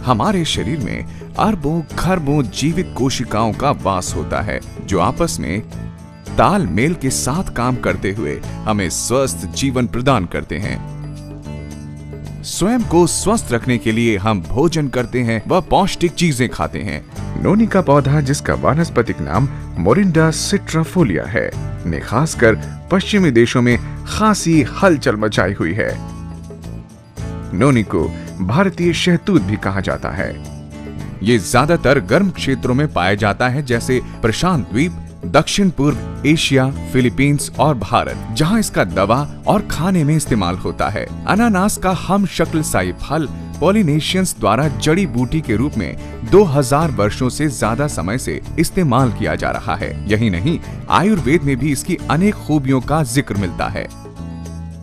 हमारे शरीर में अरबों खरबों जीवित कोशिकाओं का वास होता है, जो आपस में तालमेल के साथ काम करते हुए हमें स्वस्थ जीवन प्रदान करते हैं। स्वयं को स्वस्थ रखने के लिए हम भोजन करते हैं व पौष्टिक चीजें खाते हैं। नोनी का पौधा, जिसका वानस्पतिक नाम मोरिंडा सिट्राफोलिया है, ने खासकर पश्चिमी देशों में खासी हलचल मचाई हुई है। नोनी को भारतीय शहतूत भी कहा जाता है। ये ज्यादातर गर्म क्षेत्रों में पाया जाता है, जैसे प्रशांत द्वीप, दक्षिण पूर्व एशिया, फिलीपींस और भारत, जहां इसका दवा और खाने में इस्तेमाल होता है। अनानास का हम शक्ल साई फल पॉलिनेशियंस द्वारा जड़ी बूटी के रूप में 2000 वर्षों से ज्यादा समय से इस्तेमाल किया जा रहा है। यही नहीं, आयुर्वेद में भी इसकी अनेक खूबियों का जिक्र मिलता है।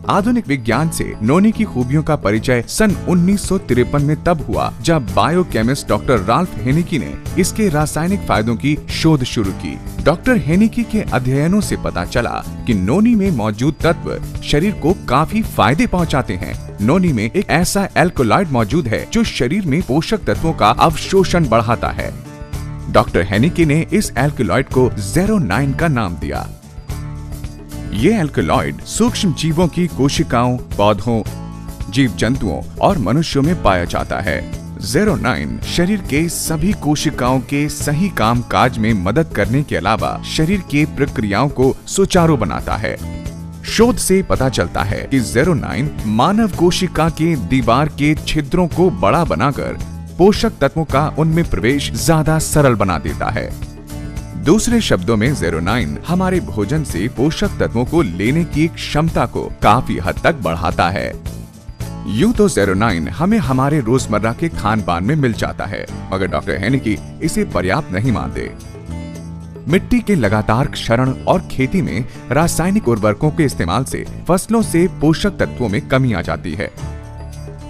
आधुनिक विज्ञान से नोनी की खूबियों का परिचय सन 1953 में तब हुआ जब बायोकेमिस्ट डॉक्टर राल्फ हेनिकी ने इसके रासायनिक फायदों की शोध शुरू की। डॉक्टर हेनिकी के अध्ययनों से पता चला कि नोनी में मौजूद तत्व शरीर को काफी फायदे पहुंचाते हैं। नोनी में एक ऐसा एल्कोलॉइड मौजूद है जो शरीर में पोषक तत्वों का अवशोषण बढ़ाता है। डॉक्टर हेनिकी ने इस एल्कोलॉइड को ज़ेरोनाइन का नाम दिया। ये एल्कोलॉइड सूक्ष्म जीवों की कोशिकाओं, पौधों, जीव जंतुओं और मनुष्यों में पाया जाता है। ज़ेरोनाइन शरीर के सभी कोशिकाओं के सही काम काज में मदद करने के अलावा शरीर के प्रक्रियाओं को सुचारू बनाता है। शोध से पता चलता है कि ज़ेरोनाइन मानव कोशिका के दीवार के छिद्रों को बड़ा बनाकर पोषक तत्वों का उनमें प्रवेश ज्यादा सरल बना देता है। दूसरे शब्दों में, ज़ेरोनाइन हमारे भोजन से पोषक तत्वों को लेने की क्षमता को काफी हद तक बढ़ाता है। यूं तो ज़ेरोनाइन हमें हमारे रोजमर्रा के खान पान में मिल जाता है, मगर डॉक्टर हेनिकी इसे पर्याप्त नहीं मानते। मिट्टी के लगातार क्षरण और खेती में रासायनिक उर्वरकों के इस्तेमाल से फसलों से पोषक तत्वों में कमी आ जाती है।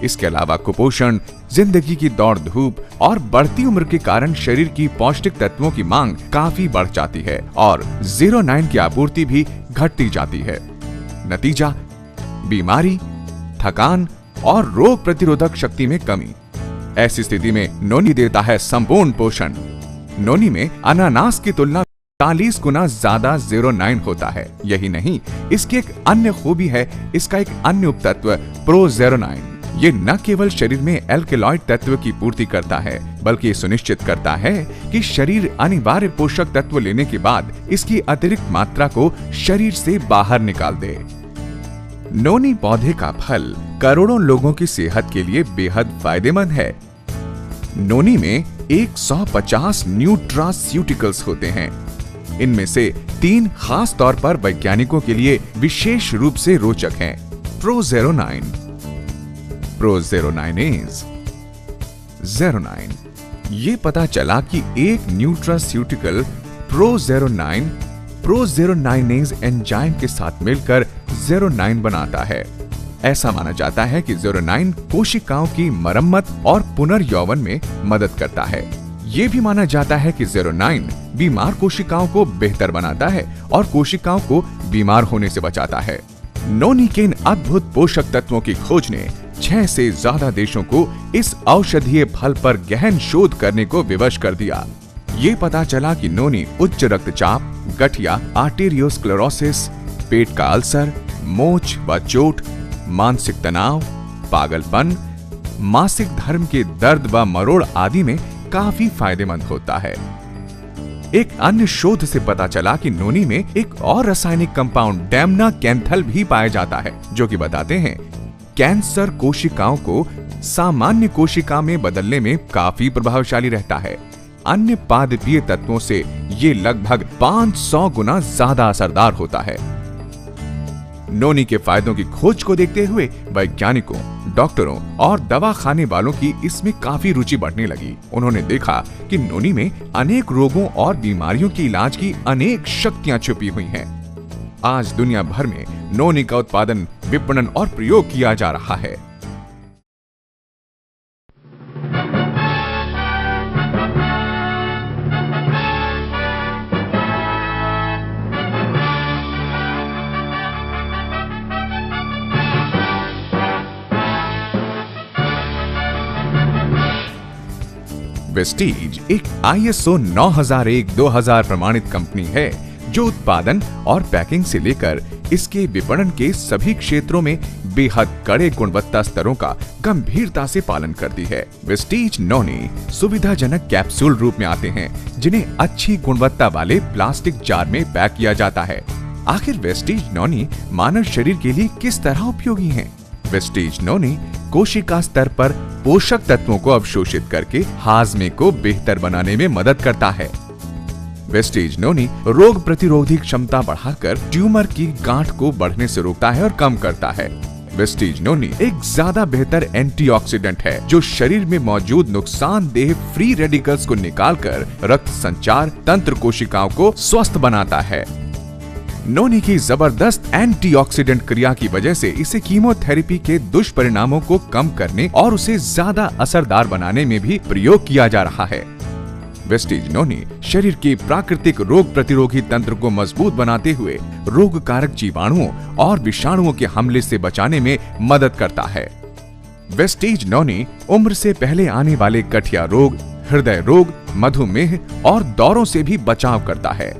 इसके अलावा कुपोषण, जिंदगी की दौड़ धूप और बढ़ती उम्र के कारण शरीर की पौष्टिक तत्वों की मांग काफी बढ़ जाती है और ज़ेरोनाइन की आपूर्ति भी घटती जाती है। नतीजा, बीमारी, थकान और रोग प्रतिरोधक शक्ति में कमी। ऐसी स्थिति में नोनी देता है संपूर्ण पोषण। नोनी में अनानास की तुलना 40 गुना ज्यादा ज़ेरोनाइन होता है। यही नहीं, इसकी एक अन्य खूबी है, इसका एक अन्य उपतत्व प्रोज़ेरोनाइन। ये न केवल शरीर में एल्कलॉइड तत्व की पूर्ति करता है, बल्कि ये सुनिश्चित करता है कि शरीर अनिवार्य पोषक तत्व लेने के बाद इसकी अतिरिक्त मात्रा को शरीर से बाहर निकाल दे। नोनी पौधे का फल करोड़ों लोगों की सेहत के लिए बेहद फायदेमंद है। नोनी में 150 न्यूट्रास्यूटिकल्स होते हैं। इनमें से 3 खास तौर पर वैज्ञानिकों के लिए विशेष रूप से रोचक हैं। प्रोज़ेरोनाइन, प्रोज़ेरोनाइनेज, ज़ेरोनाइन। ये पता चला कि एक न्यूट्रास्यूटिकल प्रोज़ेरोनाइनेज एंजाइम के साथ मिलकर ज़ेरोनाइन बनाता है। ऐसा माना जाता है कि ज़ेरोनाइन कोशिकाओं की मरम्मत और पुनर्यौवन में मदद करता है। ये भी माना जाता है कि ज़ेरोनाइन बीमार कोशिकाओं को बेहतर बनाता है और कोशिकाओं को बीमार होने से बचाता है। नोनी के इन अद्भुत पोषक तत्वों की खोज ने 6 से ज्यादा देशों को इस औषधीय फल पर गहन शोध करने को विवश कर दिया। ये पता चला कि नोनी उच्च रक्तचाप, गठिया, आर्टेरियोस्क्लेरोसिस, पेट का अल्सर, मोच व चोट, मानसिक तनाव, पागलपन, मासिक धर्म के दर्द व मरोड़ आदि में काफी फायदेमंद होता है। एक अन्य शोध से पता चला कि नोनी में एक और रासायनिक कंपाउंड डैमनाकैंथल भी पाया जाता है, जो कि बताते हैं कैंसर कोशिकाओं को सामान्य कोशिका में बदलने में काफी प्रभावशाली रहता है। अन्य पादपीय तत्वों से ये लगभग 500 गुना ज्यादा असरदार होता है। नोनी के फायदों की खोज को देखते हुए वैज्ञानिकों, डॉक्टरों और दवा खाने वालों की इसमें काफी रुचि बढ़ने लगी। उन्होंने देखा कि नोनी में अनेक रोगों और बीमारियों के इलाज की अनेक शक्तियां छुपी हुई हैं। आज दुनिया भर में नोनी का उत्पादन, विपणन और प्रयोग किया जा रहा है। वेस्टीज एक ISO 9001-2000 प्रमाणित कंपनी है जो उत्पादन और पैकिंग से लेकर इसके विपणन के सभी क्षेत्रों में बेहद कड़े गुणवत्ता स्तरों का गंभीरता से पालन करती है। वेस्टीज नोनी सुविधाजनक कैप्सूल रूप में आते हैं जिन्हें अच्छी गुणवत्ता वाले प्लास्टिक जार में पैक किया जाता है। आखिर वेस्टीज नोनी मानव शरीर के लिए किस तरह उपयोगी हैं? वेस्टीज नोनी कोशिका स्तर पर पोषक तत्वों को अवशोषित करके हाजमे को बेहतर बनाने में मदद करता है। वेस्टीज नोनी रोग प्रतिरोधी क्षमता बढ़ाकर ट्यूमर की गांठ को बढ़ने से रोकता है और कम करता है। वेस्टीज नोनी एक ज्यादा बेहतर एंटीऑक्सीडेंट है जो शरीर में मौजूद नुकसानदेह फ्री रेडिकल्स को निकालकर रक्त संचार तंत्र कोशिकाओं को स्वस्थ बनाता है। नोनी की जबरदस्त एंटीऑक्सीडेंट क्रिया की वजह से इसे कीमोथेरेपी के दुष्परिणामों को कम करने और उसे ज्यादा असरदार बनाने में भी प्रयोग किया जा रहा है। वेस्टीज नोनी शरीर के प्राकृतिक रोग प्रतिरोधी तंत्र को मजबूत बनाते हुए रोग कारक जीवाणुओं और विषाणुओं के हमले से बचाने में मदद करता है। वेस्टीज नोनी उम्र से पहले आने वाले गठिया रोग, हृदय रोग, मधुमेह और दौरों से भी बचाव करता है।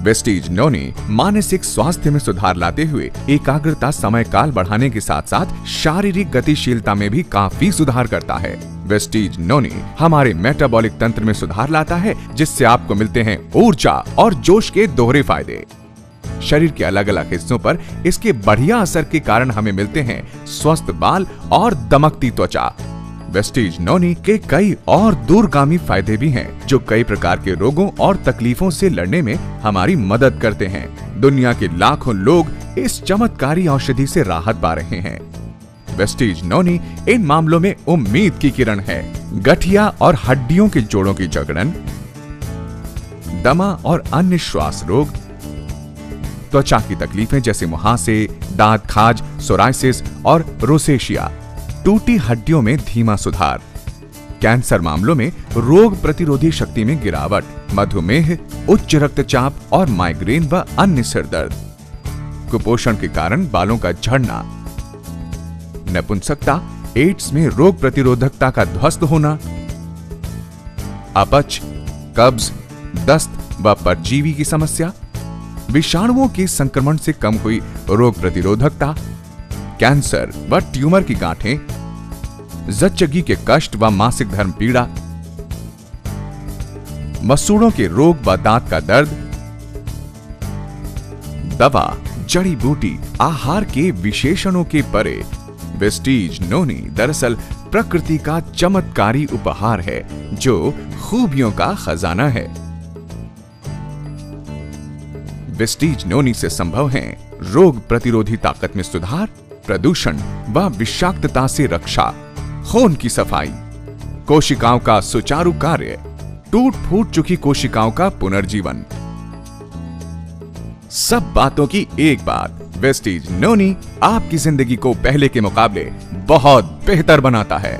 वेस्टीज नोनी मानसिक स्वास्थ्य में सुधार लाते हुए एकाग्रता समय काल बढ़ाने के साथ साथ शारीरिक गतिशीलता में भी काफी सुधार करता है। वेस्टीज नोनी हमारे मेटाबॉलिक तंत्र में सुधार लाता है जिससे आपको मिलते हैं ऊर्जा और जोश के दोहरे फायदे। शरीर के अलग अलग हिस्सों पर इसके बढ़िया असर के कारण हमें मिलते हैं स्वस्थ बाल और दमकती त्वचा। वेस्टीज नोनी के कई और दूरगामी फायदे भी हैं जो कई प्रकार के रोगों और तकलीफों से लड़ने में हमारी मदद करते हैं। दुनिया के लाखों लोग इस चमत्कारी औषधि से राहत पा रहे हैं। वेस्टीज नोनी इन मामलों में उम्मीद की किरण है। गठिया और हड्डियों के जोड़ों की जकड़न, दमा और अन्य श्वास रोग, त्वचा की तकलीफें जैसे मुहासे, दांत खाज, सोराइसिस और रोसेशिया, टूटी हड्डियों में धीमा सुधार, कैंसर मामलों में रोग प्रतिरोधी शक्ति में गिरावट, मधुमेह, उच्च रक्तचाप और माइग्रेन व अन्य सिर दर्द, कुपोषण के कारण बालों का झड़ना, नपुंसकता, एड्स में रोग प्रतिरोधकता का ध्वस्त होना, अपच, कब्ज, दस्त व परजीवी की समस्या, विषाणुओं के संक्रमण से कम हुई रोग प्रतिरोधकता, कैंसर व ट्यूमर की गांठें, जच्चगी के कष्ट व मासिक धर्म पीड़ा, मसूड़ों के रोग व दांत का दर्द, दवा, जड़ी बूटी, आहार के विशेषणों के परे वेस्टीज नोनी दरअसल प्रकृति का चमत्कारी उपहार है जो खूबियों का खजाना है। वेस्टीज नोनी से संभव है रोग प्रतिरोधी ताकत में सुधार, प्रदूषण व विषाक्तता से रक्षा, खून की सफाई, कोशिकाओं का सुचारू कार्य, टूट फूट चुकी कोशिकाओं का पुनर्जीवन। सब बातों की एक बात, वेस्टीज नोनी आपकी जिंदगी को पहले के मुकाबले बहुत बेहतर बनाता है।